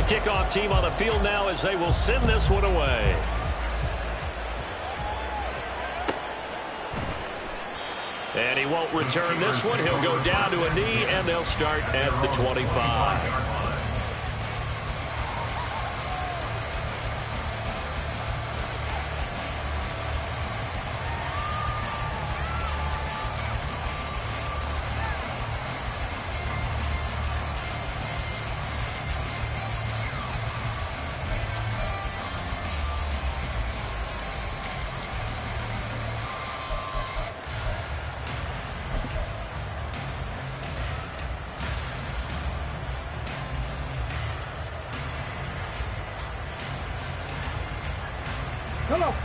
kickoff team on the field now as they will send this one away. And he won't return this one. He'll go down to a knee, and they'll start at the 25.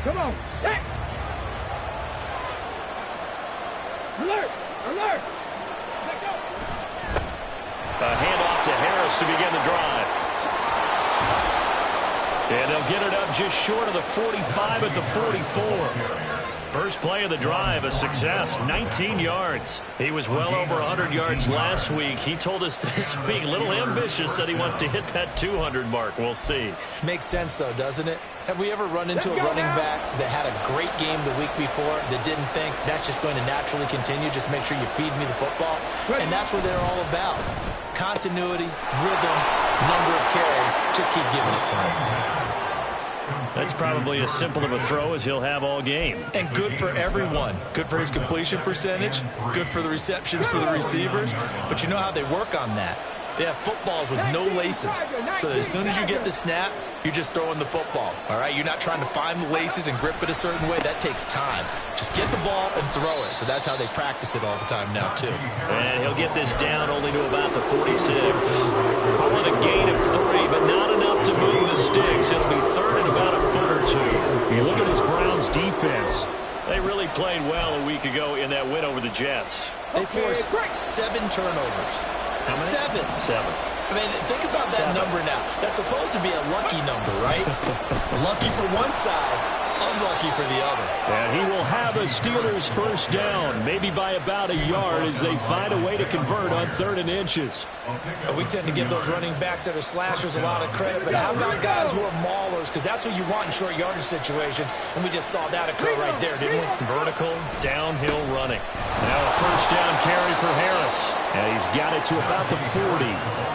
Come on. Hey. Alert. Let go. A handoff to Harris to begin the drive. And they'll get it up just short of the 45 at the 44. First play of the drive, a success, 19 yards. He was well over 100 yards last week. He told us this week, a little ambitious, said he wants to hit that 200 mark. We'll see. Makes sense, though, doesn't it? Have we ever run into a running back that had a great game the week before that didn't think that's just going to naturally continue? Just make sure you feed me the football. And that's what they're all about. Continuity, rhythm, number of carries. Just keep giving it to him. That's probably as simple of a throw as he'll have all game. And good for everyone. Good for his completion percentage. Good for the receptions for the receivers. But you know how they work on that. They have footballs with no laces. So that as soon as you get the snap, you're just throwing the football. All right? You're not trying to find the laces and grip it a certain way. That takes time. Just get the ball and throw it. So that's how they practice it all the time now, too. And he'll get this down only to about the 46. Calling a gain of 3, but not enough to move the sticks. It'll be third and about a foot or two. You look at this Browns defense. They really played well a week ago in that win over the Jets. They forced 7 turnovers. How many? 7. I mean, think about that number now. That's supposed to be a lucky number, right? Lucky for one side, unlucky for the other. And he will have a Steelers first down, maybe by about a yard as they find a way to convert on 3rd and inches. We tend to give those running backs that are slashers a lot of credit, but how about guys who are maulers? Because that's who you want in short yardage situations, and we just saw that occur right there, didn't we? Vertical, downhill running. Now a first down carry for Harris, and he's got it to about the 40.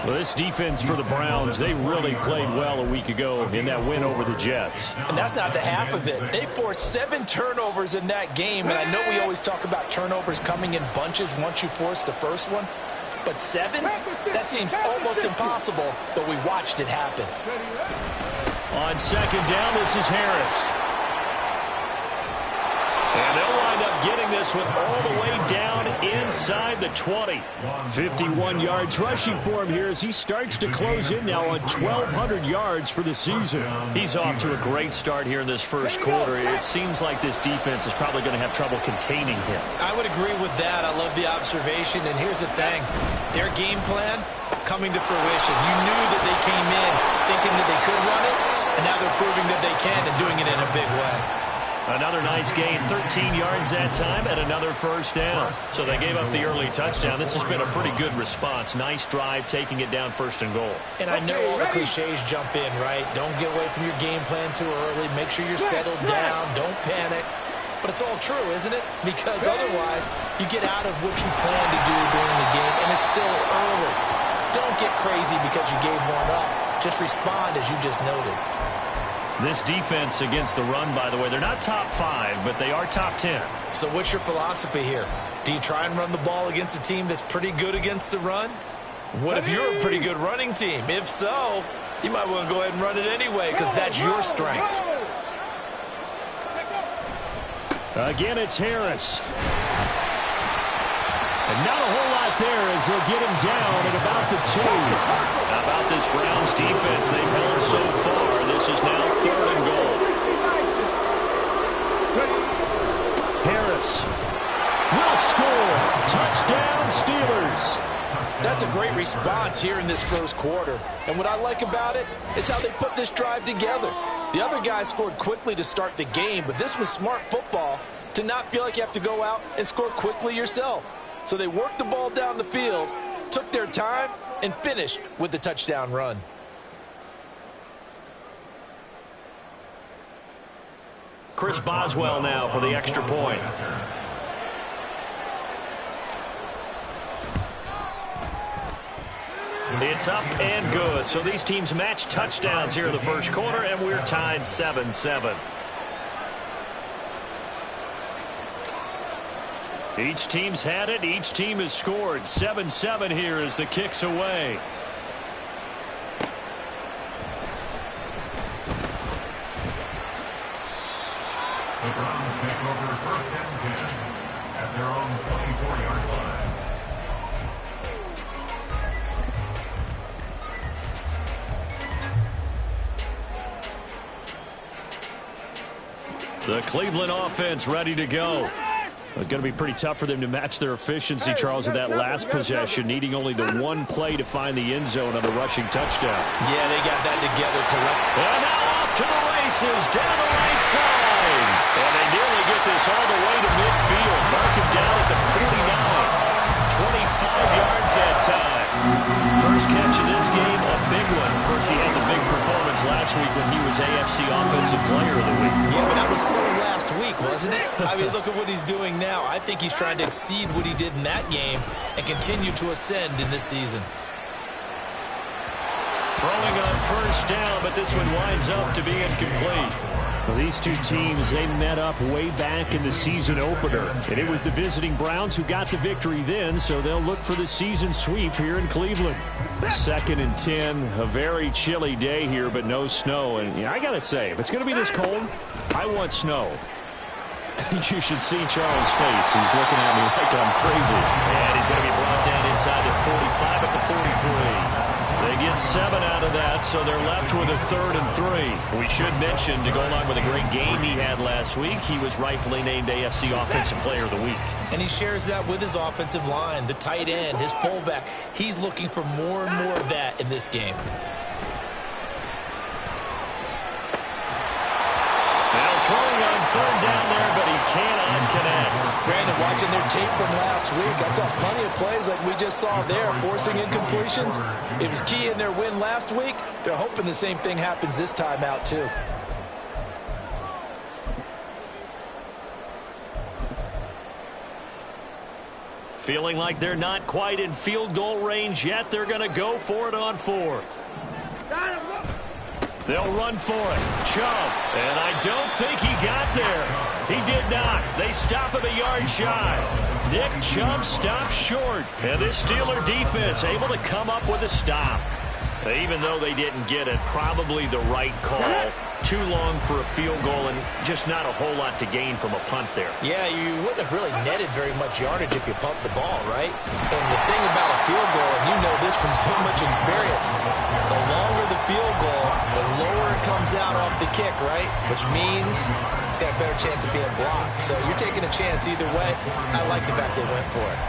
Well, this defense for the Browns, they really played well a week ago in that win over the Jets. And that's not the half of it. They forced 7 turnovers in that game, and I know we always talk about turnovers coming in bunches once you force the first one. But 7? That seems almost impossible, but we watched it happen. On second down, this is Harris. And they'll wind up getting this one all the way down inside the 20. 51 yards rushing for him here as he starts to close in now on 1,200 yards for the season. He's off to a great start here in this first quarter. It seems like this defense is probably going to have trouble containing him. I would agree with that. I love the observation. And here's the thing. Their game plan coming to fruition. You knew that they came in thinking that they could run it, and now they're proving that they can and doing it in a big way. Another nice gain, 13 yards that time, and another first down. So they gave up the early touchdown. This has been a pretty good response. Nice drive, taking it down 1st and goal. And I know all the cliches jump in, right? Don't get away from your game plan too early. Make sure you're settled down. Don't panic. But it's all true, isn't it? Because otherwise, you get out of what you plan to do during the game, and it's still early. Don't get crazy because you gave one up. Just respond as you just noted. This defense against the run, by the way, they're not top 5, but they are top 10. So what's your philosophy here? Do you try and run the ball against a team that's pretty good against the run? What if you're a pretty good running team? If so, you might want to go ahead and run it anyway because that's your strength. Again, it's Harris. And not a whole lot there as they'll get him down at about the 2. How about this Browns defense they've held so far? This is now 3rd and goal. Harris will score. Touchdown, Steelers. That's a great response here in this first quarter. And what I like about it is how they put this drive together. The other guys scored quickly to start the game, but this was smart football to not feel like you have to go out and score quickly yourself. So they worked the ball down the field, took their time, and finished with the touchdown run. Chris Boswell now for the extra point. It's up and good. So these teams match touchdowns here in the first quarter, and we're tied 7-7. Each team's had it. Each team has scored. 7-7 here as the kick's away. The Browns take over 1st and 10 at their own 24-yard line. The Cleveland offense ready to go. It's going to be pretty tough for them to match their efficiency, Charles, with that last possession, needing only the one play to find the end zone on the rushing touchdown. Yeah, they got that together correct. And now off to the races, down the right side. And they nearly get this all the way to midfield. Mark him down at the 49. 25 yards that time. First catch of this game, a big one. Of course, he had the big performance last week when he was AFC Offensive Player of the Week. Yeah, but that was so last week, wasn't it? I mean, look at what he's doing now. I think he's trying to exceed what he did in that game and continue to ascend in this season. Throwing on first down, but this one winds up to be incomplete. Well, these two teams, they met up way back in the season opener. And it was the visiting Browns who got the victory then, so they'll look for the season sweep here in Cleveland. 2nd and 10, a very chilly day here, but no snow. And yeah, I got to say, if it's going to be this cold, I want snow. You should see Charles' face. He's looking at me like I'm crazy. And he's going to be brought down inside the 45 at the 43. They get 7 out of that, so they're left with a 3rd and 3. We should mention, to go along with a great game he had last week, he was rightfully named AFC Offensive Player of the Week. And he shares that with his offensive line, the tight end, his fullback. He's looking for more and more of that in this game. Now throwing on 3rd down there, but he cannot connect. Brandon, watching their tape from last week, I saw plenty of plays like we just saw there, forcing incompletions. It was key in their win last week. They're hoping the same thing happens this time out, too. Feeling like they're not quite in field goal range yet. They're going to go for it on 4th. They'll run for it. Chubb. And I don't think he got there. He did not. They stop him a yard shy. Nick Chubb stops short. And this Steeler defense able to come up with a stop. Even though they didn't get it, probably the right call. Too long for a field goal and just not a whole lot to gain from a punt there. Yeah, you wouldn't have really netted very much yardage if you pumped the ball, right? And the thing about a field goal, and you know this from so much experience, the longer the field goal, the lower it comes out off the kick, right? Which means it's got a better chance of being blocked. So you're taking a chance either way. I like the fact they went for it.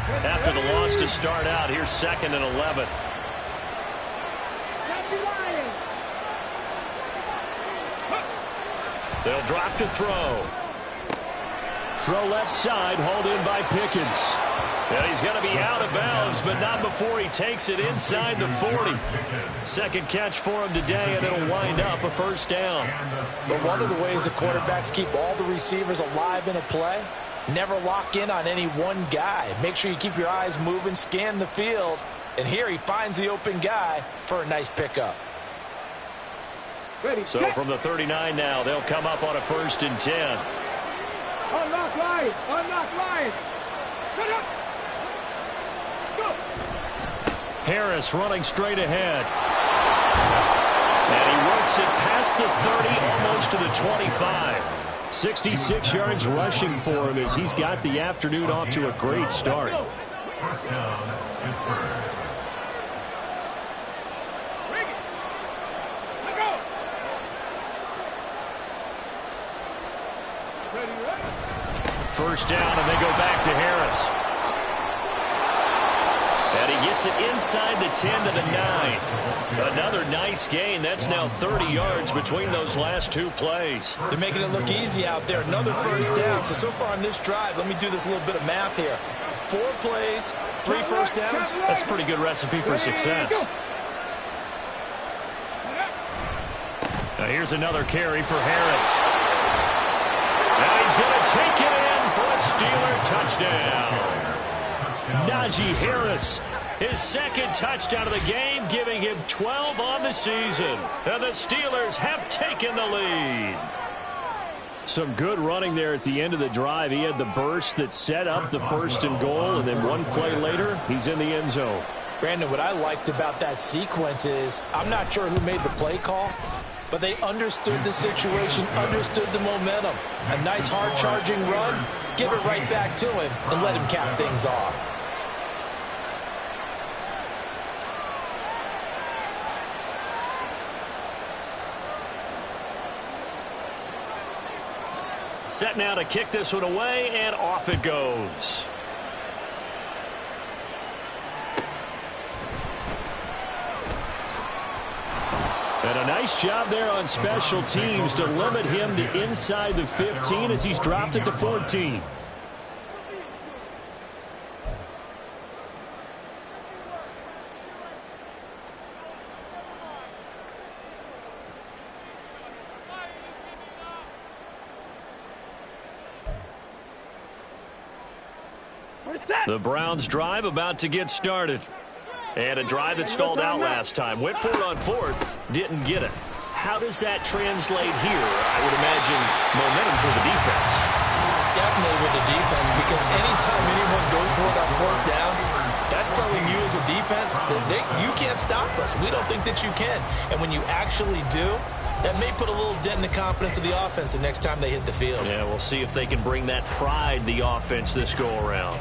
After the loss to start out, here's 2nd and 11. They'll drop to throw. Throw left side, hauled in by Pickens. And he's going to be out of bounds, but not before he takes it inside the 40. Second catch for him today, and it'll wind up a 1st down. But one of the ways the quarterbacks keep all the receivers alive in a play, never lock in on any one guy. Make sure you keep your eyes moving, scan the field. And here he finds the open guy for a nice pickup. So from the 39 now, they'll come up on a 1st and 10. Unlock line! Unlock line! Get up! Go! Harris running straight ahead. And he works it past the 30, almost to the 25. 66 yards rushing for him as he's got the afternoon off to a great start. First down, Pittsburgh. First down, and they go back to Harris. And he gets gets it inside the 10 to the 9. Another nice gain. That's now 30 yards between those last two plays. They're making it look easy out there. Another first down. So far on this drive, let me do this little bit of math here. 4 plays, 3 first downs. That's a pretty good recipe for success. Now here's another carry for Harris. Now he's going to take it in for a Steeler touchdown. Najee Harris, his second touchdown of the game, giving him 12 on the season. And the Steelers have taken the lead. Some good running there at the end of the drive. He had the burst that set up the 1st and goal, and then one play later, he's in the end zone. Brandon, what I liked about that sequence is, I'm not sure who made the play call, but they understood the situation, understood the momentum. A nice hard-charging run, give it right back to him, and let him cap things off. Set now to kick this one away, and off it goes. And a nice job there on special teams to limit him to inside the 15 as he's dropped it to 14. The Browns drive about to get started. And a drive that stalled out last time. Went for it on 4th, didn't get it. How does that translate here? I would imagine momentum's with the defense. Definitely with the defense, because anytime anyone goes for it on 4th down, that's telling you as a defense that you can't stop us. We don't think that you can. And when you actually do, that may put a little dent in the confidence of the offense the next time they hit the field. Yeah, we'll see if they can bring that pride to the offense this go around.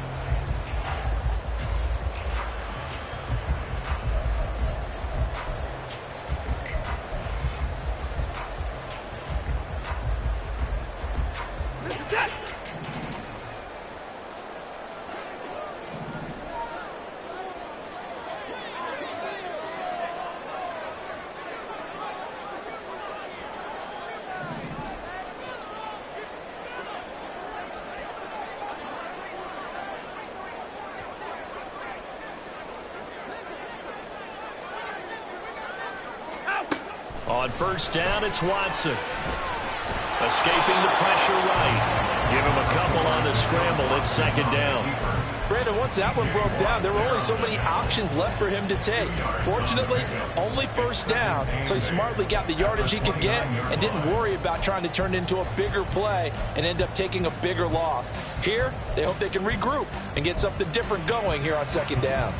On 1st down, it's Watson. Escaping the pressure right. Give him a couple on the scramble. It's 2nd down. Brandon, once that one broke down, there were only so many options left for him to take. Fortunately, only 1st down, so he smartly got the yardage he could get and didn't worry about trying to turn it into a bigger play and end up taking a bigger loss. Here, they hope they can regroup and get something different going here on 2nd down.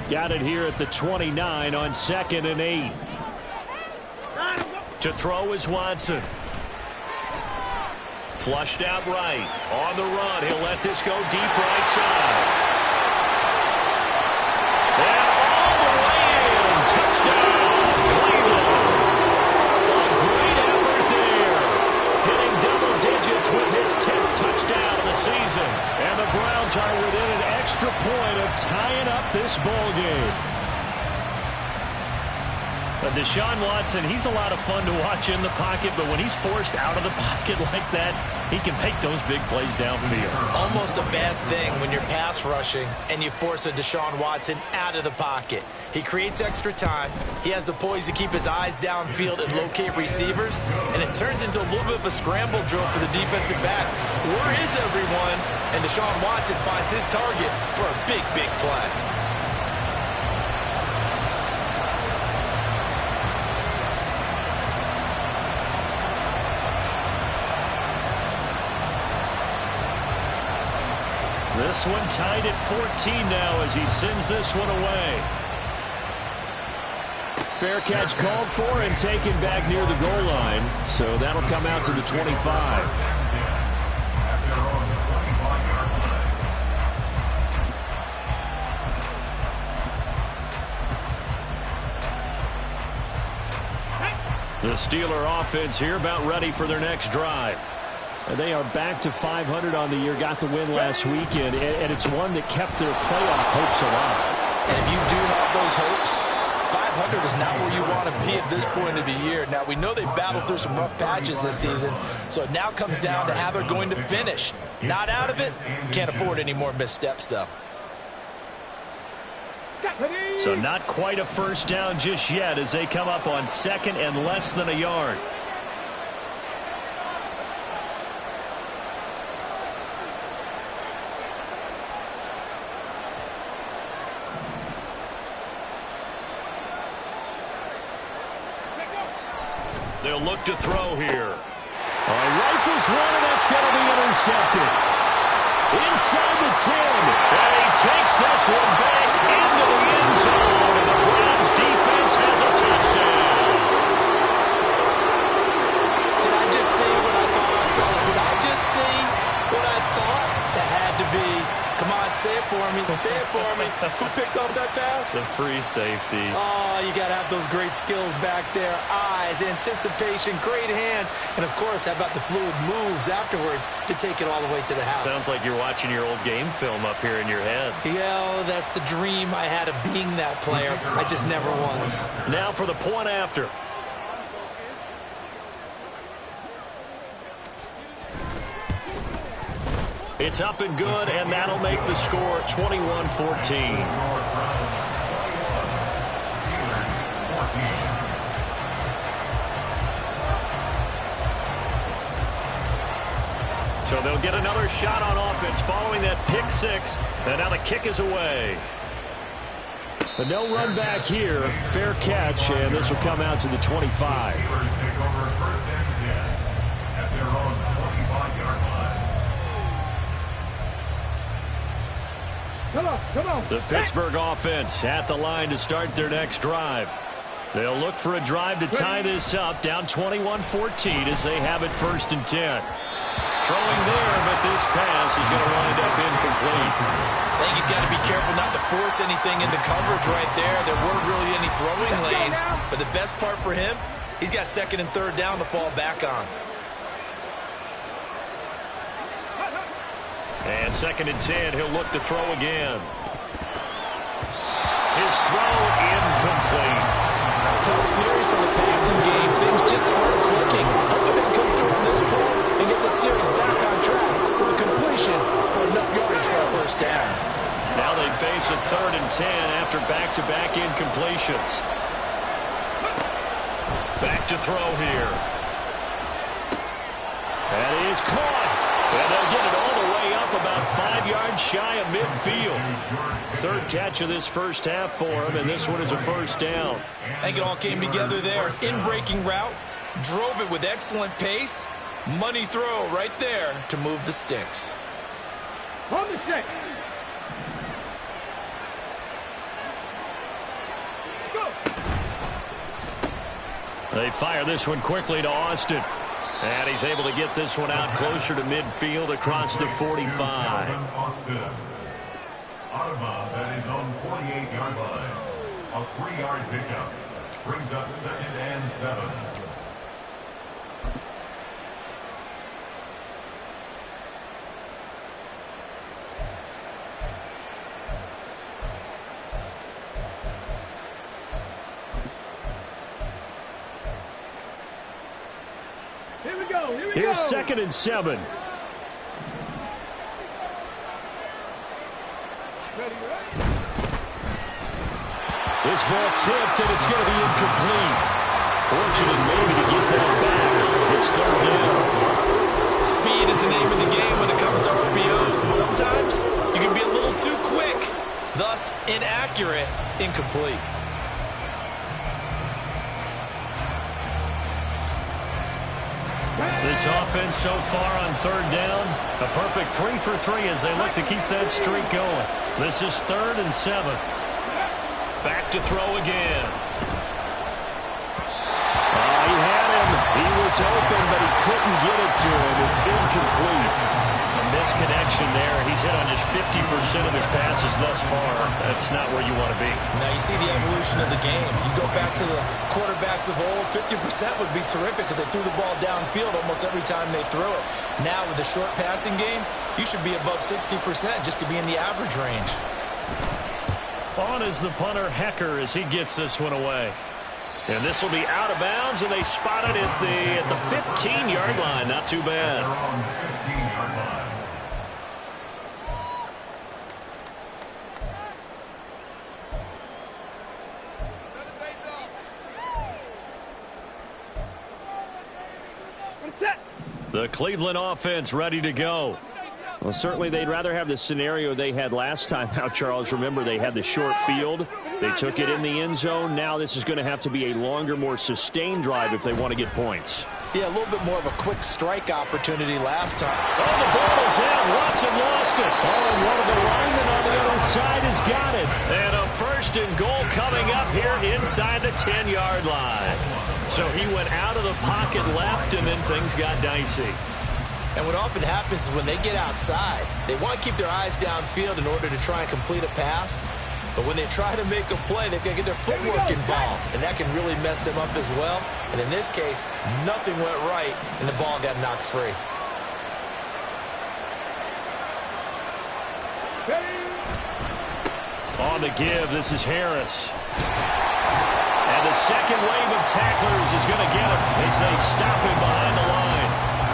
Got it here at the 29 on 2nd and 8. To throw is Watson. Flushed out right. On the run. He'll let this go deep right side. And all the way in. Touchdown, Cleveland. A great effort there. Hitting double digits with his 10th touchdown of the season. And the Browns are within an extra point of tying up this ball game. Deshaun Watson, he's a lot of fun to watch in the pocket, but when he's forced out of the pocket like that, he can make those big plays downfield. Almost a bad thing when you're pass rushing and you force a Deshaun Watson out of the pocket. He creates extra time. He has the poise to keep his eyes downfield and locate receivers, and it turns into a little bit of a scramble drill for the defensive backs. Where is everyone? And Deshaun Watson finds his target for a big, big play. This one tied at 14 now as he sends this one away. Fair catch called for and taken back near the goal line. So that'll come out to the 25. The Steeler offense here about ready for their next drive. They are back to 500 on the year, got the win last weekend, and it's one that kept their playoff hopes alive. And if you do have those hopes, 500 is not where you want to be at this point of the year. Now, we know they battled through some rough patches this season, so it now comes down to how they're going to finish. Not out of it. Can't afford any more missteps, though. So not quite a first down just yet as they come up on second and less than a yard. They'll look to throw here. Rifles one, and that's going to be intercepted. Inside the 10. And he takes this one back into the end zone. And the Browns defense has a touchdown. Did I just see what I thought I saw? Did I just see what I thought? That had to be. Come on, say it for me. Say it for me. Who picked up that pass? The free safety. Oh, you got to have those great skills back there. Eyes, anticipation, great hands. And, of course, how about the fluid moves afterwards to take it all the way to the house? Sounds like you're watching your old game film up here in your head. Yeah, that's the dream I had of being that player. I just never was. Now for the point after. It's up and good, and that'll make the score 21-14. So they'll get another shot on offense following that pick six, and now the kick is away. But no run back here. Fair catch, and this will come out to the 25. Come on. The Pittsburgh offense at the line to start their next drive. They'll look for a drive to tie this up, down 21-14 as they have it 1st and 10. Throwing there, but this pass is going to wind up incomplete. I think he's got to be careful not to force anything into coverage right there. There weren't really any throwing lanes, but the best part for him, he's got 2nd and 3rd down to fall back on. And 2nd and 10, he'll look to throw again. His throw incomplete. Tough series from the passing game. Things just aren't clicking. Hoping they come through on this point and get the series back on track with a completion for enough yardage for a 1st down. Now they face a 3rd and 10 after back-to-back incompletions. Back to throw here. That is caught. And they'll get it all the way up about 5 yards shy of midfield. 3rd catch of this first half for him, and this one is a 1st down. I think it all came together there. In-breaking route, drove it with excellent pace. Money throw right there to move the sticks. On the stick. Let's go. They fire this one quickly to Austin. And he's able to get this one out closer to midfield across the 45. Austin. Out of bounds at his own 48-yard line. A 3-yard pickup brings up 2nd and 7. Here we go. Here's 2nd and 7. This ball tipped, and it's going to be incomplete. Fortunate maybe to get that back. It's 3rd down. Speed is the name of the game when it comes to RPOs, and sometimes you can be a little too quick, thus inaccurate, incomplete. This offense so far on 3rd down, a perfect 3 for 3 as they look to keep that streak going. This is 3rd and 7. Back to throw again. He had him. He was open, but he couldn't get it to him. It's incomplete. A misconnection there. He's hit on just 50% of his passes thus far. That's not where you want to be. Now you see the evolution of the game. You go back to the quarterbacks of old, 50% would be terrific because they threw the ball downfield almost every time they threw it. Now with the short passing game, you should be above 60% just to be in the average range. On is the punter, Hecker, as he gets this one away. And this will be out of bounds, and they spot it at the 15-yard line. Not too bad. They're on the 15-yard line. The Cleveland offense ready to go. Well, certainly they'd rather have the scenario they had last time out, Charles. Remember, they had the short field. They took it in the end zone. Now this is going to have to be a longer, more sustained drive if they want to get points. Yeah, a little bit more of a quick strike opportunity last time. Oh, the ball is out. Watson lost it. Oh, and one of the linemen on the other side has got it. And a first and goal coming up here inside the 10-yard line. So he went out of the pocket left, and then things got dicey. And what often happens is when they get outside, they want to keep their eyes downfield in order to try and complete a pass. But when they try to make a play, they've got to get their footwork involved, and that can really mess them up as well. And in this case, nothing went right, and the ball got knocked free. On the give, this is Harris. And the second wave of tacklers is going to get him as they stop him behind the line.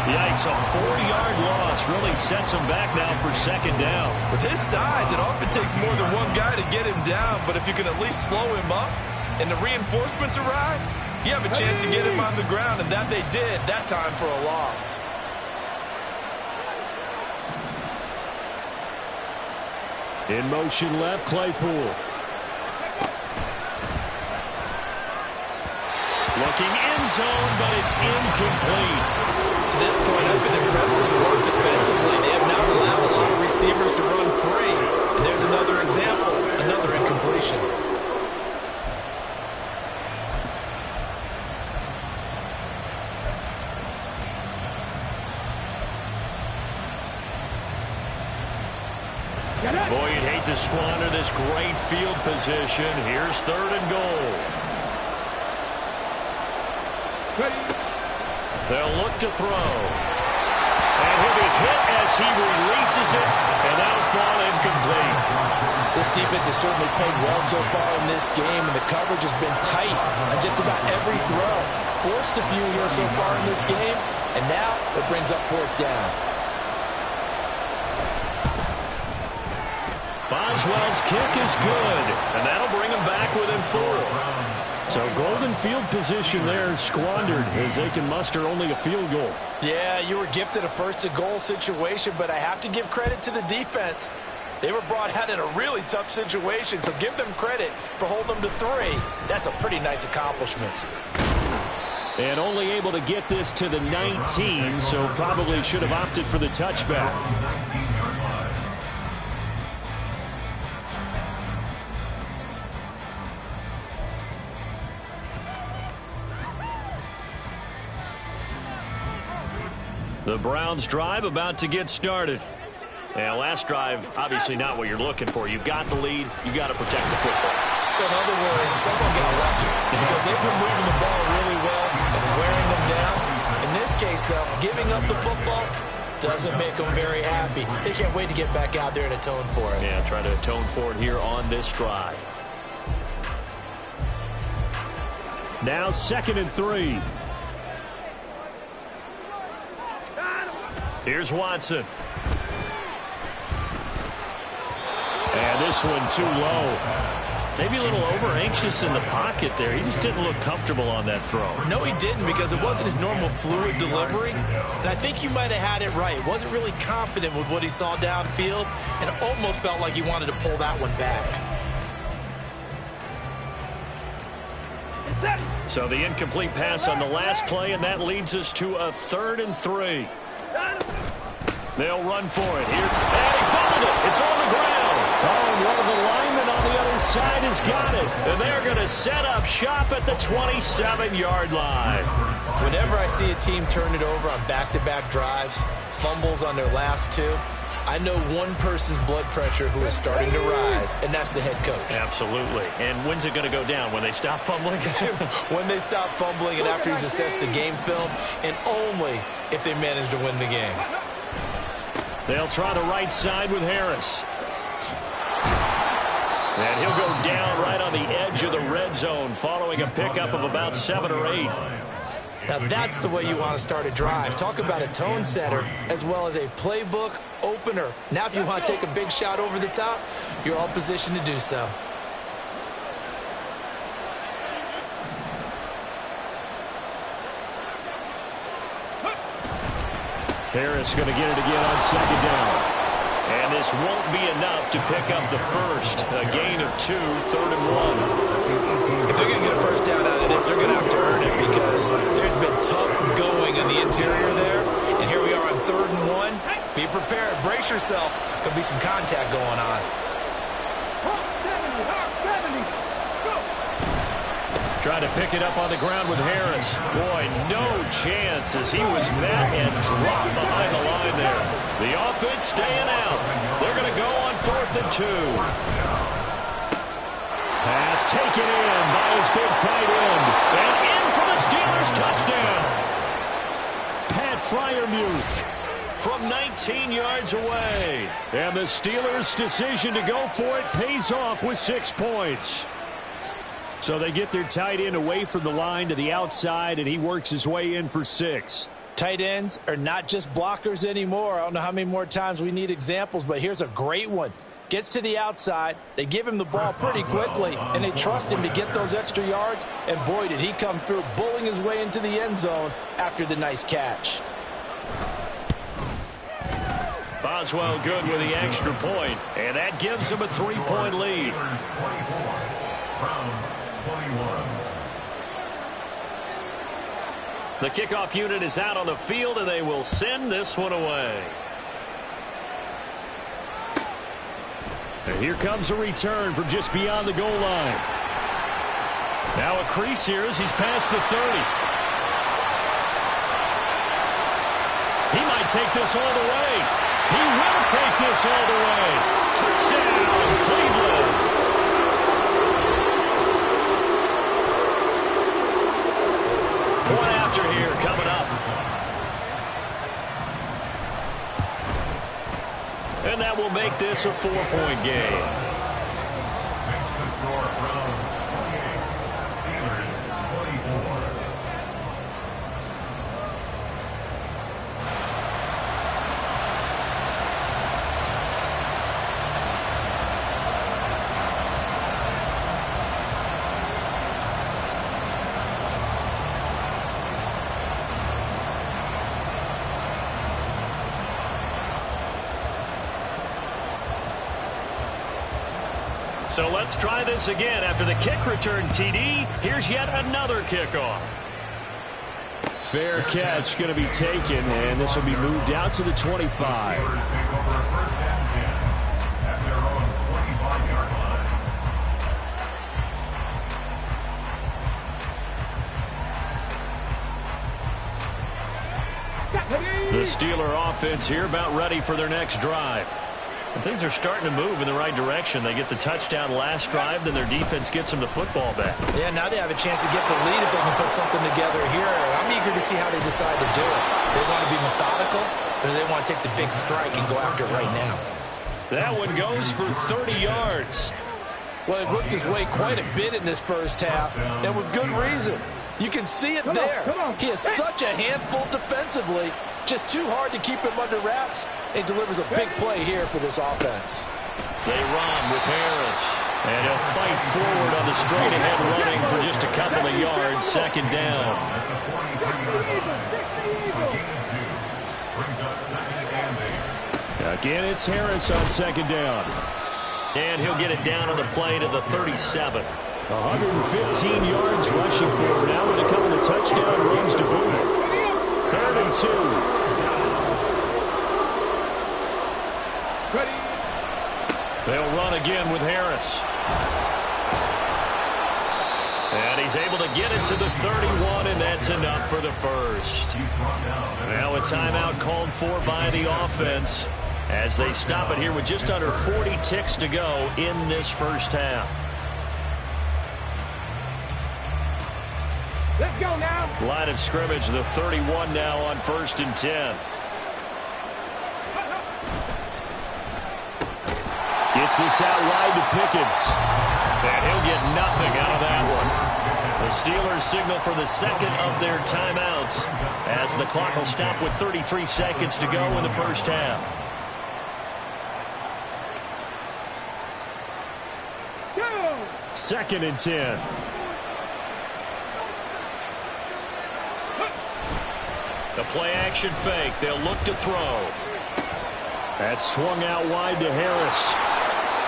Yikes, a 40-yard loss really sets him back now for second down. With his size, it often takes more than one guy to get him down, but if you can at least slow him up and the reinforcements arrive, you have a chance to get him on the ground, and that they did that time for a loss. In motion left, Claypool. Looking end zone, but it's incomplete. To this point, I've been impressed with the work defensively. They have not allowed a lot of receivers to run free. And there's another example, another incompletion. Boy, you'd hate to squander this great field position. Here's third and goal. They'll look to throw. And he'll be hit as he releases it, and that'll fall incomplete. This defense has certainly played well so far in this game, and the coverage has been tight on just about every throw. Forced a few here so far in this game, and now it brings up fourth down. Boswell's kick is good, and that'll bring him back within 4. So golden field position there squandered as they can muster only a field goal. Yeah, you were gifted a first-and-goal situation, but I have to give credit to the defense. They were brought out in a really tough situation, so give them credit for holding them to 3. That's a pretty nice accomplishment. And only able to get this to the 19, so probably should have opted for the touchback. The Browns drive about to get started. And last drive, obviously not what you're looking for. You've got the lead. You've got to protect the football. So in other words, someone got lucky because they've been moving the ball really well and wearing them down. In this case, though, giving up the football doesn't make them very happy. They can't wait to get back out there and atone for it. Yeah, try to atone for it here on this drive. Now 2nd and 3. Here's Watson. And this one too low. Maybe a little over-anxious in the pocket there. He just didn't look comfortable on that throw. No, he didn't, because it wasn't his normal fluid delivery. And I think you might have had it right. Wasn't really confident with what he saw downfield and almost felt like he wanted to pull that one back. So the incomplete pass on the last play, and that leads us to a 3rd and 3. They'll run for it here. And he fumbled it. It's on the ground. Oh, and one of the linemen on the other side has got it. And they're going to set up shop at the 27-yard line. Whenever I see a team turn it over on back-to-back drives, fumbles on their last 2, I know one person's blood pressure who is starting to rise, and that's the head coach. Absolutely. And when's it going to go down? When they stop fumbling? When they stop fumbling and after he's assessed the game film, and only if they manage to win the game. They'll try the right side with Harris. And he'll go the edge of the red zone following a pickup of about 7 or 8. Now that's the way you want to start a drive. Talk about a tone setter as well as a playbook opener. Now if you want to take a big shot over the top, you're all positioned to do so. Harris going to get it again on 2nd down. And this won't be enough to pick up the first. A gain of 2, 3rd and 1. If they're going to get a first down out of this, they're going to have to earn it because there's been tough going in the interior there. And here we are on 3rd and 1. Be prepared. Brace yourself. There'll be some contact going on. Trying to pick it up on the ground with Harris. Boy, no chance as he was met and dropped behind the line there. The offense staying out. They're going to go on 4th and 2. Pass taken in by his big tight end. And in for the Steelers touchdown. Pat Freiermuth from 19 yards away. And the Steelers' decision to go for it pays off with 6 points. So they get their tight end away from the line to the outside, and he works his way in for 6. Tight ends are not just blockers anymore. I don't know how many more times we need examples, but here's a great one. Gets to the outside, they give him the ball pretty quickly, and they trust him to get those extra yards, and boy, did he come through, bullying his way into the end zone after the nice catch. Boswell good with the extra point, and that gives him a 3-point lead. The kickoff unit is out on the field, and they will send this one away. And here comes a return from just beyond the goal line. Now a crease here as he's past the 30. He might take this all the way. He will take this all the way. Touchdown, Cleveland. Point after here coming up. And that will make this a 4-point game. Makes the score Browns 28, Steelers 24. So let's try this again. After the kick return, TD, here's yet another kickoff. Fair catch going to be taken, and this will be moved out to the 25. Take over a 1st and 10 at their own 25-yard line. The Steeler offense here about ready for their next drive. And things are starting to move in the right direction. They get the touchdown last drive, then their defense gets them the football back. Yeah, now they have a chance to get the lead if they can put something together here. I'm eager to see how they decide to do it. Do they want to be methodical, or do they want to take the big strike and go after it right now? That one goes for 30 yards. Well, he worked his way quite a bit in this first half, and with good reason. You can see it there. He is such a handful defensively. Just too hard to keep him under wraps. He delivers a big play here for this offense. They run with Harris. And he'll fight forward on the straight-ahead running for just a couple of yards. 2nd down. Again, it's Harris on 2nd down. And he'll get it down on the play to the 37. 115 yards rushing for him now with a couple of touchdown runs to boot. 3rd and 2. Ready. They'll run again with Harris. And he's able to get it to the 31, and that's enough for the first. Now a timeout called for by the offense as they stop it here with just under 40 ticks to go in this first half. Let's go now. Line of scrimmage, the 31 now on 1st and 10. Gets this out wide to Pickens. And he'll get nothing out of that one. The Steelers signal for the second of their timeouts as the clock will stop with 33 seconds to go in the first half. Second and 10. The play action fake. They'll look to throw. That's swung out wide to Harris.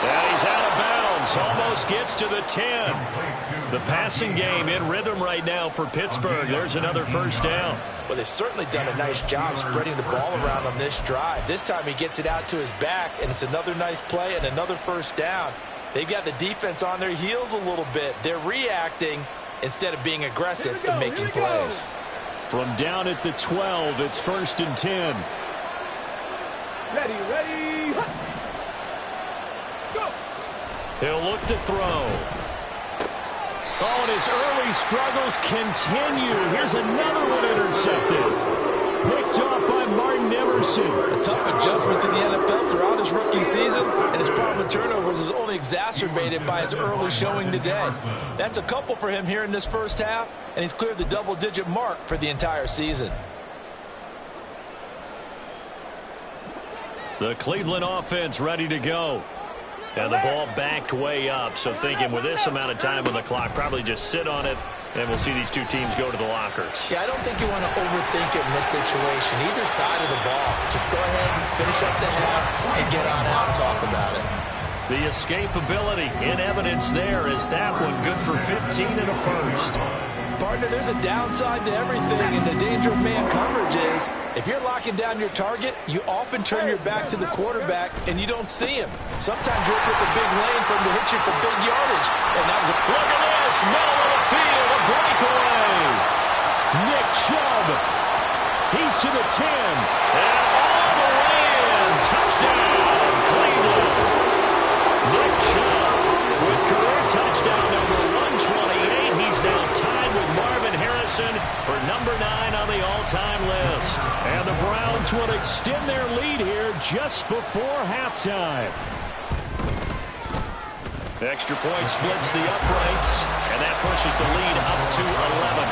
And he's out of bounds. Almost gets to the 10. The passing game in rhythm right now for Pittsburgh. There's another first down. Well, they've certainly done a nice job spreading the ball around on this drive. This time he gets it out to his back, and it's another nice play and another first down. They've got the defense on their heels a little bit. They're reacting instead of being aggressive and making plays. From down at the 12, it's first and 10. Ready. Let's go. He'll look to throw. Oh, and his early struggles continue. Here's another one intercepted. Picked off by Martin Emerson. A tough adjustment to the NFL throughout his rookie season, and his problem with turnovers is only exacerbated by his early showing today. That's a couple for him here in this first half, and he's cleared the double-digit mark for the entire season. The Cleveland offense ready to go. And the ball backed way up, so thinking with this amount of time on the clock, probably just sit on it, and we'll see these two teams go to the lockers. Yeah, I don't think you want to overthink it in this situation. Either side of the ball. Just go ahead and finish up the half and get on out and talk about it. The escapability in evidence there is that one good for 15 and a first. Partner, there's a downside to everything, and the danger of man coverage is if you're locking down your target, you often turn your back to the quarterback and you don't see him. Sometimes you open up a big lane for him to hit you for big yardage. And that was a look at this, middle of the field, a breakaway. Nick Chubb, he's to the 10, and all the way in, touchdown, Cleveland. Nick Chubb with career touchdown number 128. He's now tied with Marvin Harrison for number 9 on the all-time list. And the Browns will extend their lead here just before halftime. Extra point splits the uprights, and that pushes the lead up to 11.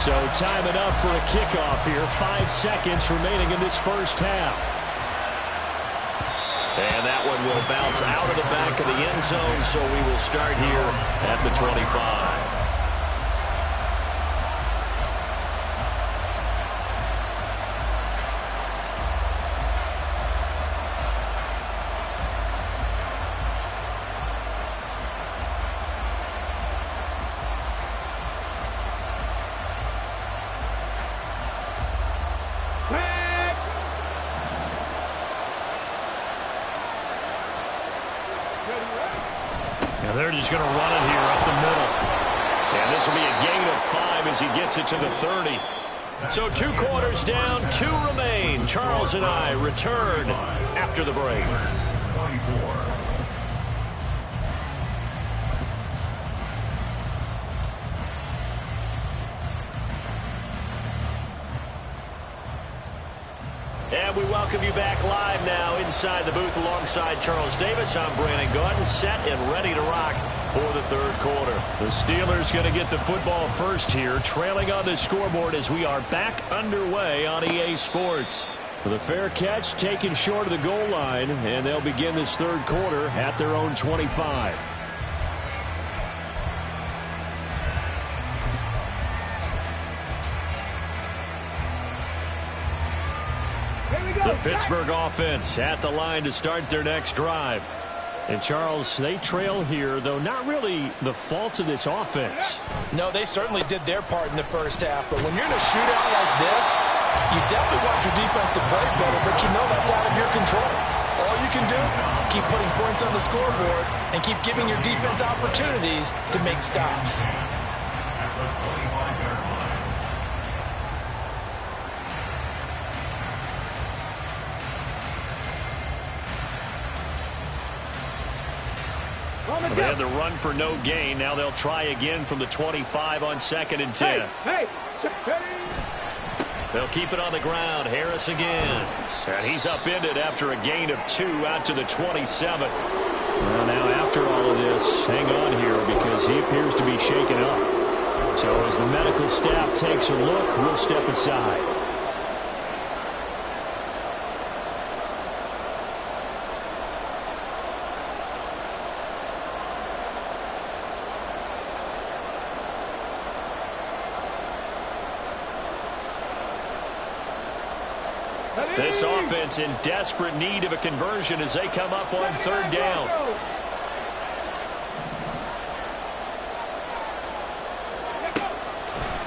So time enough for a kickoff here. 5 seconds remaining in this first half. And that one will bounce out of the back of the end zone, so we will start here at the 25. They're just going to run it here up the middle. And this will be a gain of 5 as he gets it to the 30. So 2 quarters down, 2 remain. Charles and I return after the break. 24. And we welcome you back live now inside the booth alongside Charles Davis. I'm Brandon Gaudin, set and ready to rock for the third quarter. The Steelers going to get the football first here, trailing on the scoreboard as we are back underway on EA Sports. The fair catch taken short of the goal line, and they'll begin this third quarter at their own 25. The Pittsburgh offense at the line to start their next drive. And Charles, they trail here, though not really the fault of this offense. No, they certainly did their part in the first half. But when you're in a shootout like this, you definitely want your defense to play better, but you know that's out of your control. All you can do, keep putting points on the scoreboard and keep giving your defense opportunities to make stops. They had the run for no gain. Now they'll try again from the 25 on 2nd and 10. Hey, ready? They'll keep it on the ground. Harris again. And he's upended after a gain of 2 out to the 27. Well, now after all of this, hang on here because he appears to be shaken up. So as the medical staff takes a look, we'll step aside. This offense in desperate need of a conversion as they come up on 3rd down.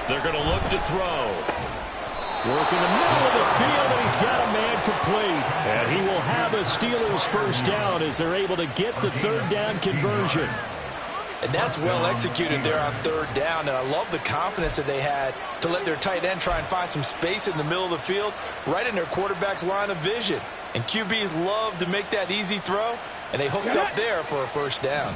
They're going to look to throw. Work in the middle of the field, and he's got a man complete. And he will have a Steelers first down as they're able to get the 3rd down conversion. And that's well executed there on 3rd down. And I love the confidence that they had to let their tight end try and find some space in the middle of the field, right in their quarterback's line of vision. And QBs love to make that easy throw, and they hooked up there for a first down.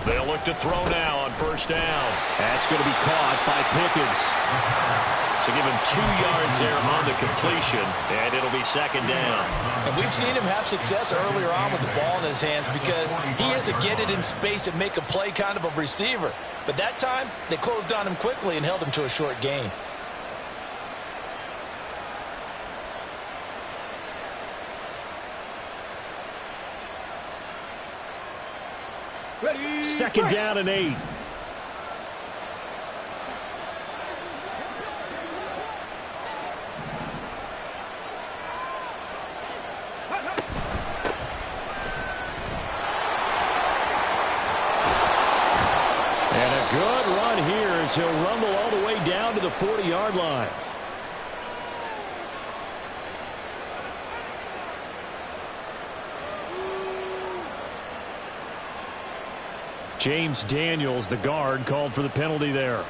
They'll look to throw now on 1st down. That's going to be caught by Pickens. So give him 2 yards there on the completion, and it'll be 2nd down. And we've seen him have success earlier on with the ball in his hands because he is a get it in space and make a play kind of a receiver. But that time, they closed on him quickly and held him to a short gain. Ready, 2nd down and 8. And a good run here as he'll rumble all the way down to the 40-yard line. James Daniels, the guard, called for the penalty there.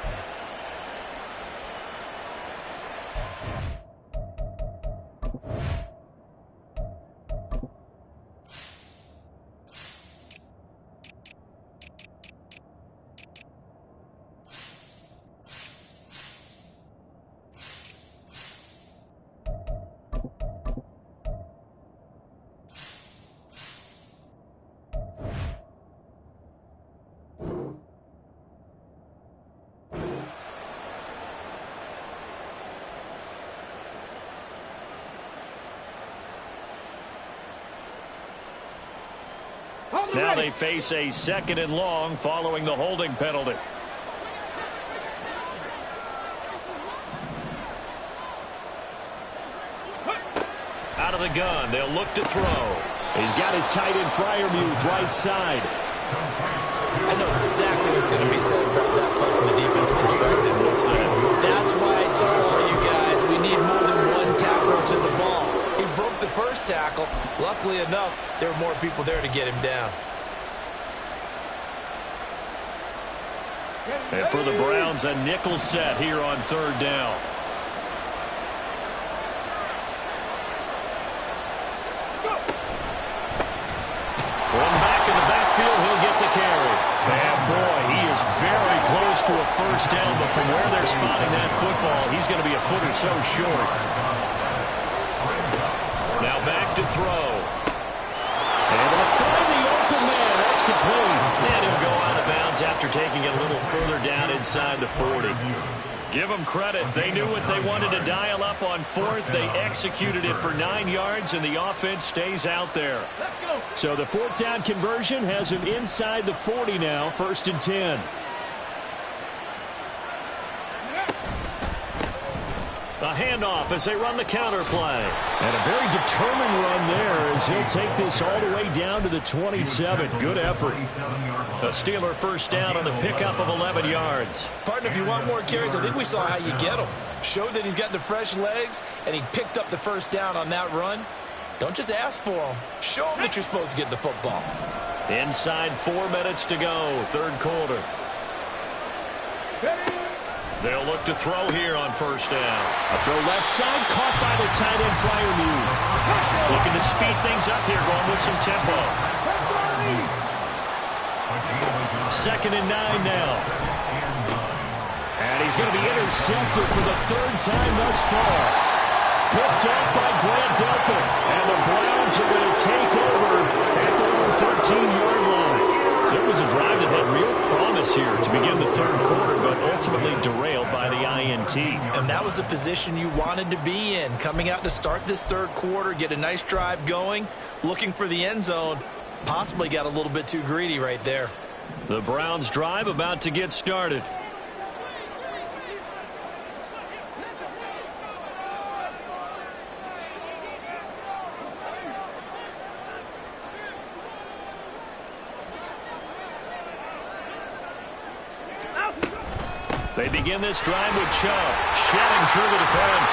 Now they face a 2nd and long following the holding penalty. Out of the gun, they'll look to throw. He's got his tight end Freiermuth right side. I know exactly what's going to be said about that play from the defensive perspective. What's that? That's why I tell all you guys we need more than one tackler to the ball. He broke the first tackle. Luckily enough, there were more people there to get him down. And for the Browns, a nickel set here on 3rd down. One back in the backfield, he'll get the carry. And boy, he is very close to a first down, but from where they're spotting that football, he's going to be a foot or so short. Now back to throw. Able to find the open man. That's complete. And he'll go out of bounds after taking it a little further down inside the 40. Give them credit. They knew what they wanted to dial up on 4th. They executed it for 9 yards, and the offense stays out there. So the 4th down conversion has him inside the 40 now, 1st and 10. A handoff as they run the counter play. And a very determined run there as he'll take this all the way down to the 27. Good effort. A Steeler first down on the pickup of 11 yards. Partner, if you want more carries, I think we saw how you get them. Showed that he's got the fresh legs, and he picked up the first down on that run. Don't just ask for them. Show them that you're supposed to get the football. Inside 4 minutes to go, 3rd quarter. They'll look to throw here on first down. A throw left side, caught by the tight end Freiermuth. Looking to speed things up here, going with some tempo. 2nd and 9 now. And he's going to be intercepted for the 3rd time thus far. Picked up by Grant Delpit. And the Browns are going to take over at their own 13-yard line. So it was a drive that had real promise here to begin the 3rd quarter, but ultimately derailed by the INT. And that was the position you wanted to be in. Coming out to start this 3rd quarter, get a nice drive going, looking for the end zone. Possibly got a little bit too greedy right there. The Browns drive about to get started. They begin this drive with Chubb, shedding through the defense.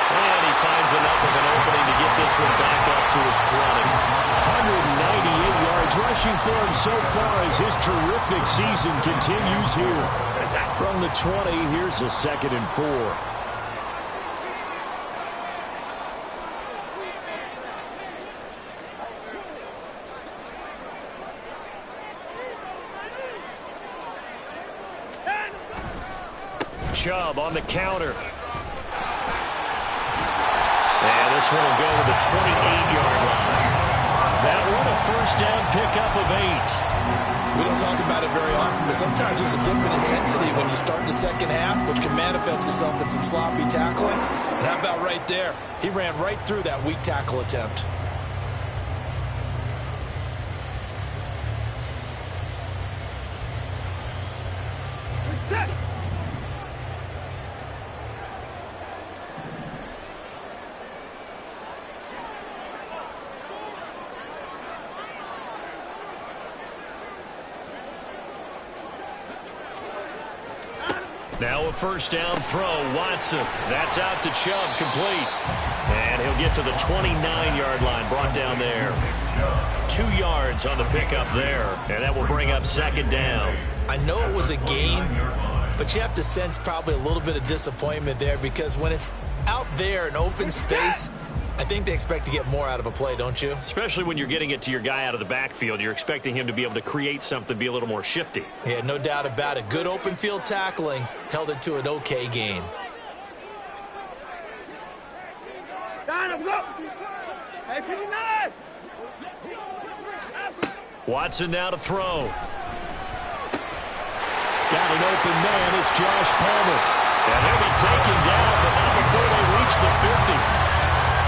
And he finds enough of an opening to get this one back up to his 20. 198 yards rushing for him so far as his terrific season continues here. From the 20, here's a 2nd and 4. Chubb on the counter. And this one will go to the 28-yard line. That one a 1st down pickup of 8. We don't talk about it very often, but sometimes there's a dip in intensity when you start the 2nd half, which can manifest itself in some sloppy tackling. And how about right there? He ran right through that weak tackle attempt. Now a 1st down throw. Watson. That's out to Chubb. Complete. And he'll get to the 29-yard line. Brought down there. 2 yards on the pickup there. And that will bring up 2nd down. I know it was a gain, but you have to sense probably a little bit of disappointment there because when it's out there in open space, I think they expect to get more out of a play, don't you? Especially when you're getting it to your guy out of the backfield. You're expecting him to be able to create something, be a little more shifty. Yeah, no doubt about it. Good open field tackling held it to an okay gain. Watson now to throw. Got an open man. It's Josh Palmer. And he'll be taken down, but not before they reach the 50.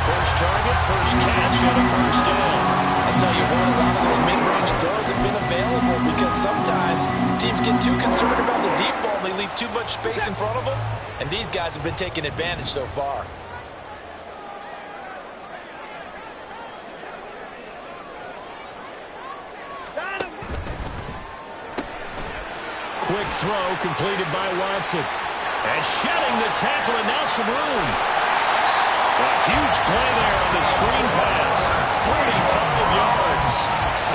First target, first catch, and a 1st down. I'll tell you what, a lot of those mid-range throws have been available because sometimes teams get too concerned about the deep ball and they leave too much space in front of them, and these guys have been taking advantage so far. Quick throw completed by Watson. And shedding the tackle, and now some room. A huge play there on the screen pass. 45 yards.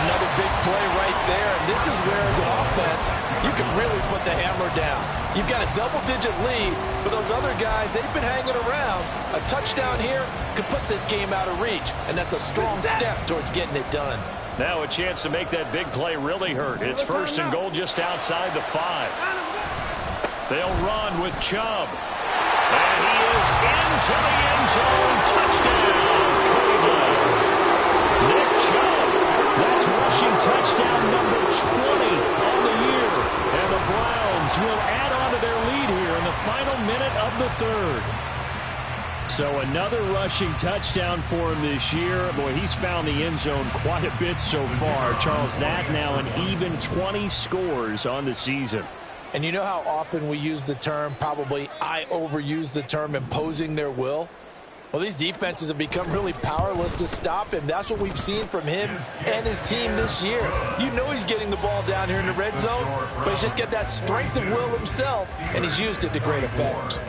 Another big play right there. And this is where, as an offense, you can really put the hammer down. You've got a double-digit lead, but those other guys, they've been hanging around. A touchdown here could put this game out of reach, and that's a strong step towards getting it done. Now a chance to make that big play really hurt. It's 1st and goal just outside the 5. They'll run with Chubb. And he is into the end zone. Touchdown, Cleveland. Nick Chubb. That's rushing touchdown number 20 on the year. And the Browns will add on to their lead here in the final minute of the 3rd. So another rushing touchdown for him this year. Boy, he's found the end zone quite a bit so far. Charles, that now an even 20 scores on the season. And you know how often we use the term, probably I overuse the term, imposing their will? Well, these defenses have become really powerless to stop him. That's what we've seen from him and his team this year. You know he's getting the ball down here in the red zone, but he's just got that strength of will himself, and he's used it to great effect.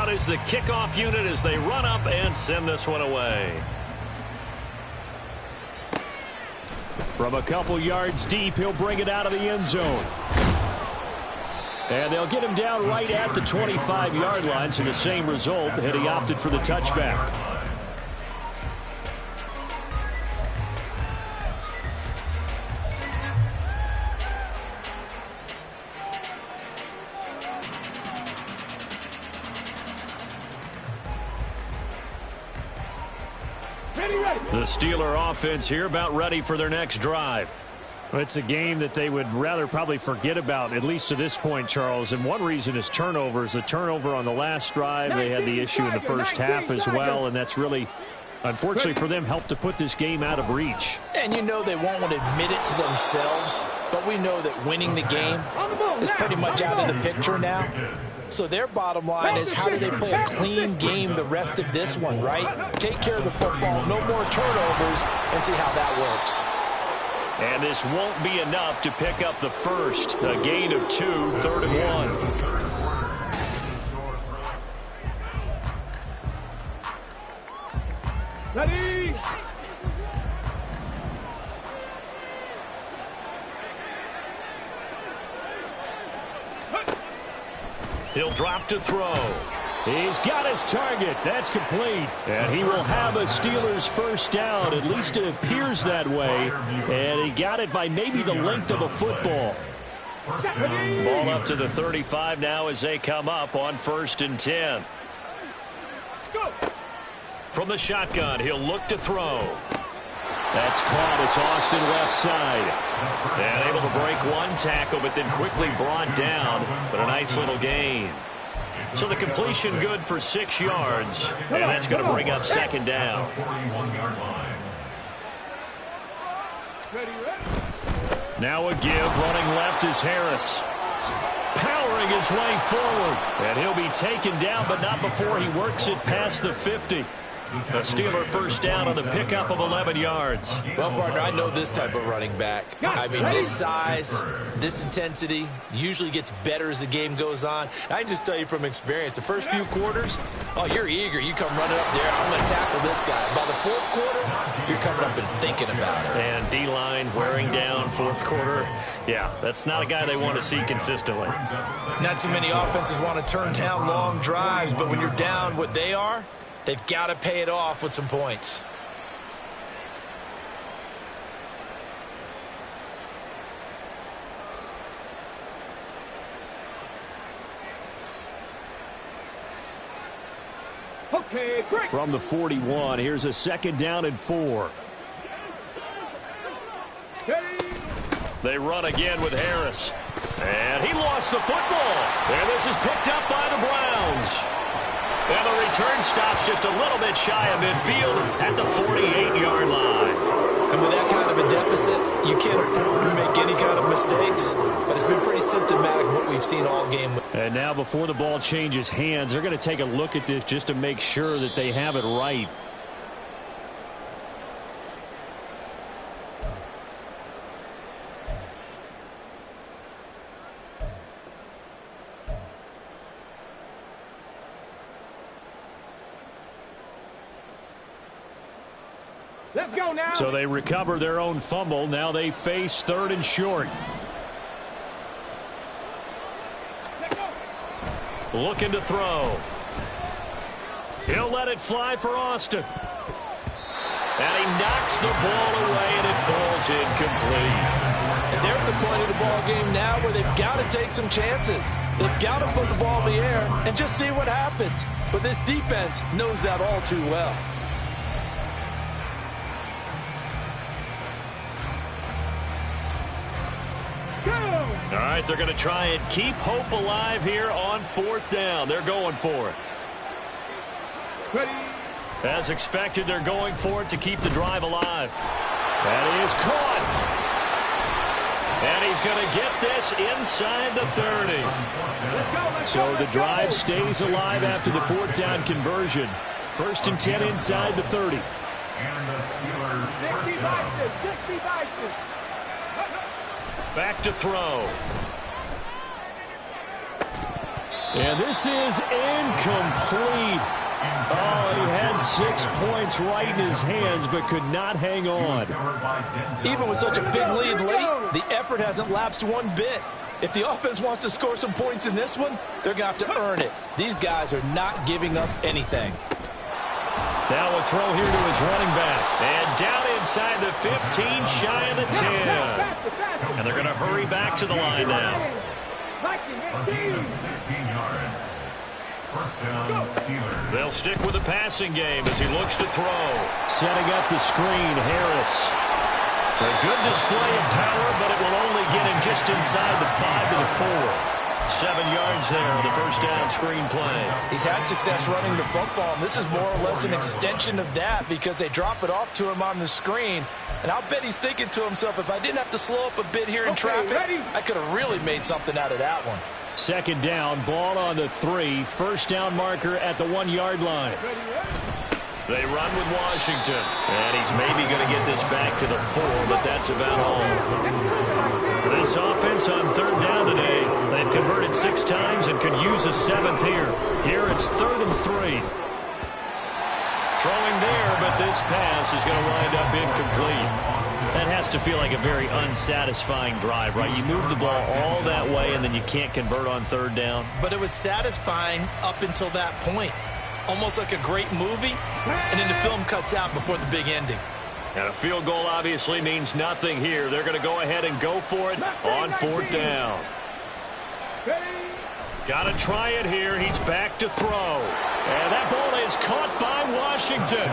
out is the kickoff unit as they run up and send this one away. From a couple yards deep, he'll bring it out of the end zone. And they'll get him down right at the 25-yard line, so the same result, had he opted for the touchback. The Steeler offense here about ready for their next drive. It's a game that they would rather probably forget about, at least to this point, Charles. And one reason is turnovers. The turnover on the last drive, they had the issue in the first half as well, and that's really, unfortunately for them, helped to put this game out of reach. And you know they won't admit it to themselves, but we know that winning the game is pretty much out of the picture now. So their bottom line is, how do they play a clean game the rest of this one, right? Take care of the football, no more turnovers, and see how that works. And this won't be enough to pick up the first. A gain of 2, 3rd and 1. Ready. He'll drop to throw. He's got his target. That's complete. And he will have a Steelers first down. At least it appears that way. And he got it by maybe the length of a football. Ball up to the 35 now as they come up on 1st and 10. From the shotgun, he'll look to throw. That's caught. It's Austin left side. And able to break one tackle, but then quickly brought down. But a nice little gain. So the completion good for 6 yards. And that's going to bring up 2nd down. Now a give. Running left is Harris. Powering his way forward. And he'll be taken down, but not before he works it past the 50. A Steeler first down on the pickup of 11 yards. Well, partner, I know this type of running back. I mean, this size, this intensity usually gets better as the game goes on. I can just tell you from experience, the first few quarters, oh, you're eager. You come running up there, I'm going to tackle this guy. By the 4th quarter, you're coming up and thinking about it. And D-line wearing down 4th quarter. Yeah, that's not a guy they want to see consistently. Not too many offenses want to turn down long drives, but when you're down what they are, they've got to pay it off with some points. Okay, great. From the 41, here's a 2nd down and 4. They run again with Harris. And he lost the football. And this is picked up by the Browns. And the return stops just a little bit shy of midfield at the 48-yard line. And with that kind of a deficit, you can't afford to make any kind of mistakes. But it's been pretty symptomatic of what we've seen all game. And now before the ball changes hands, they're going to take a look at this just to make sure that they have it right. Let's go now. So they recover their own fumble. Now they face 3rd and short. Looking to throw. He'll let it fly for Austin. And he knocks the ball away, and it falls incomplete. And they're at the point of the ball game now where they've got to take some chances. They've got to put the ball in the air and just see what happens. But this defense knows that all too well. All right, they're going to try and keep hope alive here on 4th down. They're going for it. Ready. As expected, they're going for it to keep the drive alive. That is caught. And he's going to get this inside the 30. So the drive stays alive after the 4th down conversion. 1st and 10 inside the 30. And the Steelers first down. Back to throw. And this is incomplete. Oh, he had 6 points right in his hands, but could not hang on. Even with such a big lead late, the effort hasn't lapsed one bit. If the offense wants to score some points in this one, they're going to have to earn it. These guys are not giving up anything. Now a throw here to his running back. And down inside the 15, shy of the 10. And they're going to hurry back to the line now. 16 yards. First down, Steelers. They'll stick with the passing game as he looks to throw. Setting up the screen, Harris. A good display of power, but it will only get him just inside the 5 to the 4. 7 yards there on the first down screen play. He's had success running the football, and this is more or less an extension of that because they drop it off to him on the screen. And I'll bet he's thinking to himself, if I didn't have to slow up a bit here in traffic, I could have really made something out of that one. Second down, ball on the 3. First down marker at the 1-yard line. They run with Washington. And he's maybe going to get this back to the 4, but that's about all. This offense on third down today, they've converted 6 times and could use a 7th here. Here it's 3rd and 3. Throwing there, but this pass is going to wind up incomplete. That has to feel like a very unsatisfying drive, right? You move the ball all that way, and then you can't convert on third down. But it was satisfying up until that point. Almost like a great movie, and then the film cuts out before the big ending. And a field goal obviously means nothing here. They're going to go ahead and go for it on 4th down. Got to try it here. He's back to throw. And that ball is caught by Washington.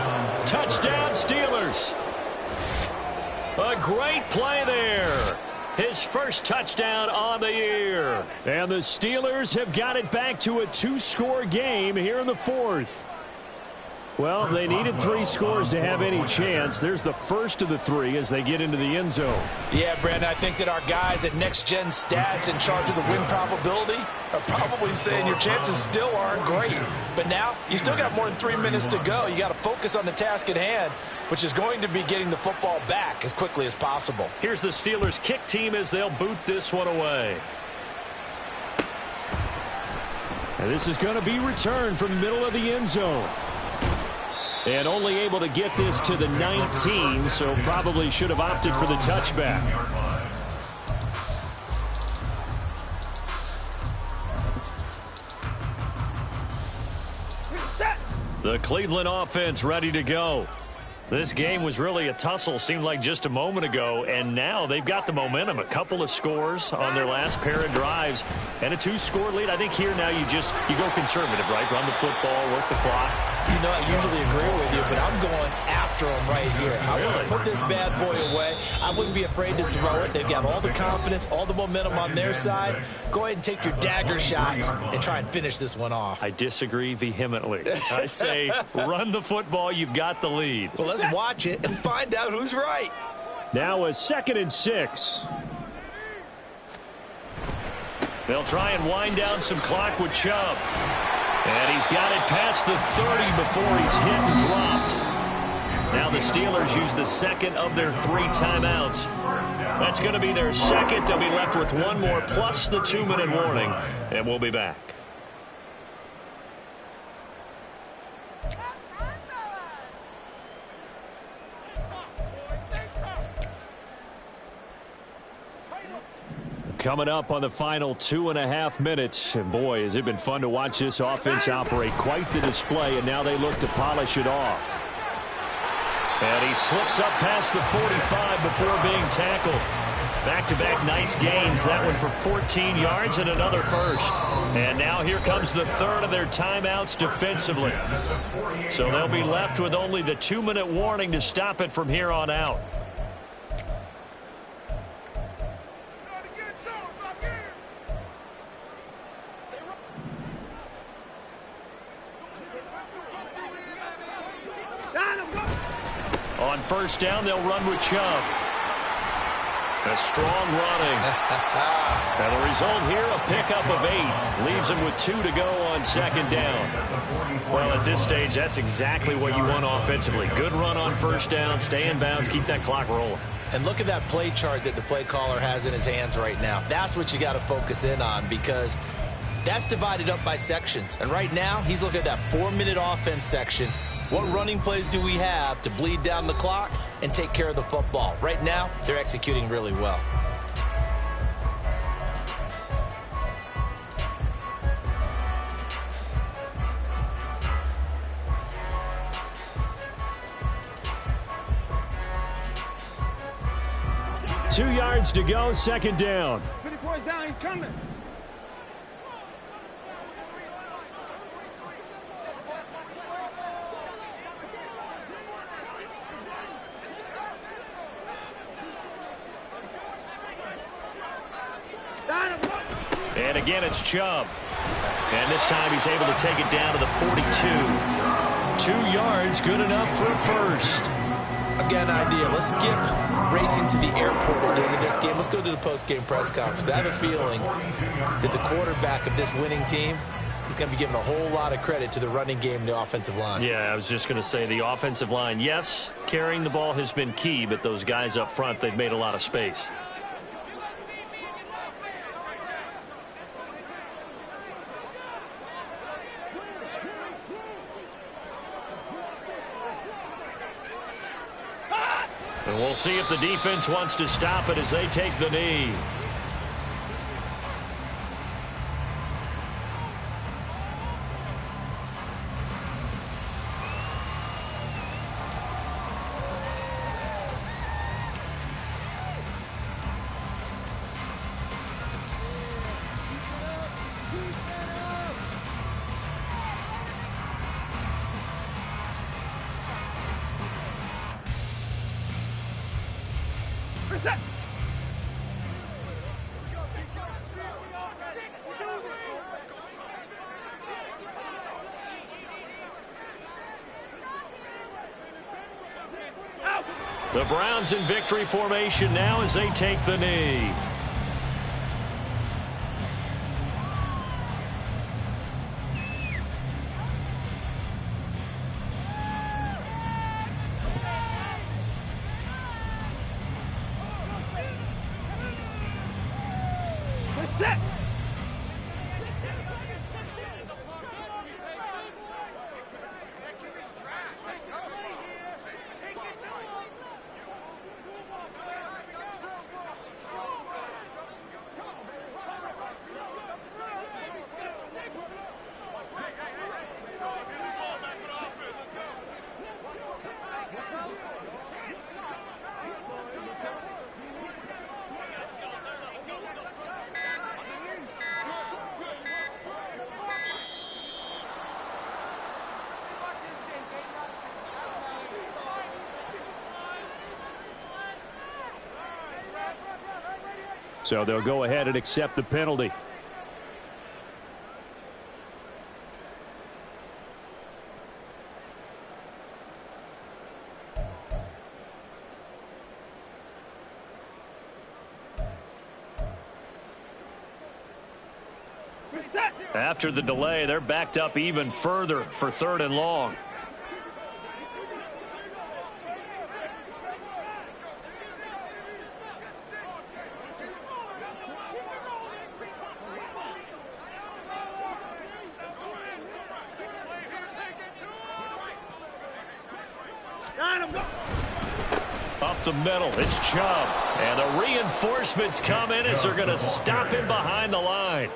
Touchdown, Steelers. A great play there. His first touchdown on the year. And the Steelers have got it back to a 2-score game here in the 4th. Well, they needed 3 scores to have any chance. There's the first of the 3 as they get into the end zone. Yeah, Brandon, I think that our guys at Next Gen Stats in charge of the win probability are probably saying your chances still aren't great. But now, you still got more than 3 minutes to go. You got to focus on the task at hand, which is going to be getting the football back as quickly as possible. Here's the Steelers kick team as they'll boot this one away. And this is going to be returned from the middle of the end zone. And only able to get this to the 19, so probably should have opted for the touchback. The Cleveland offense ready to go. This game was really a tussle, seemed like just a moment ago, and now they've got the momentum. A couple of scores on their last pair of drives and a 2-score lead. I think here now you go conservative, right? Run the football, work the clock. You know, I usually agree with you, but I'm going after them right here. I want to put this bad boy away. I wouldn't be afraid to throw it. They've got all the confidence, all the momentum on their side. Go ahead and take your dagger shots and try and finish this one off. I disagree vehemently. I say run the football. You've got the lead. Well, let's watch it and find out who's right. Now a 2nd and 6. They'll try and wind down some clock with Chubb. And he's got it past the 30 before he's hit and dropped. Now the Steelers use the 2nd of their 3 timeouts. That's going to be their 2nd. They'll be left with 1 more plus the 2-minute warning. And we'll be back. Coming up on the final 2.5 minutes. And boy, has it been fun to watch this offense operate. Quite the display, and now they look to polish it off. And he slips up past the 45 before being tackled. Back-to-back nice gains. That one for 14 yards and another first. And now here comes the 3rd of their timeouts defensively. So they'll be left with only the 2-minute warning to stop it from here on out. On first down, they'll run with Chubb. A strong running. And the result here, a pickup of 8. Leaves him with 2 to go on 2nd down. Well, at this stage, that's exactly what you want offensively. Good run on first down, stay in bounds, keep that clock rolling. And look at that play chart that the play caller has in his hands right now. That's what you got to focus in on, because That's divided up by sections. And right now, he's looking at that 4-minute offense section. What running plays do we have to bleed down the clock and take care of the football? Right now, they're executing really well. Two yards to go, second down. 54 down, he's coming. And again, it's Chubb. And this time he's able to take it down to the 42. 2 yards, good enough for a first. Again, idea. Let's skip racing to the airport at the end of this game. Let's go to the post-game press conference. I have a feeling that the quarterback of this winning team is going to be giving a whole lot of credit to the running game and the offensive line. Yeah, I was just going to say the offensive line, yes, carrying the ball has been key, but those guys up front, they've made a lot of space. And we'll see if the defense wants to stop it as they take the knee. The Browns in victory formation now as they take the knee. We're set. So they'll go ahead and accept the penalty. After the delay, they're backed up even further for 3rd and long. Up the middle, it's Chubb. And the reinforcements come in as they're going to stop him behind the line.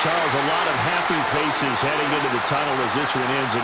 Charles, a lot of happy faces heading into the tunnel as this one ends.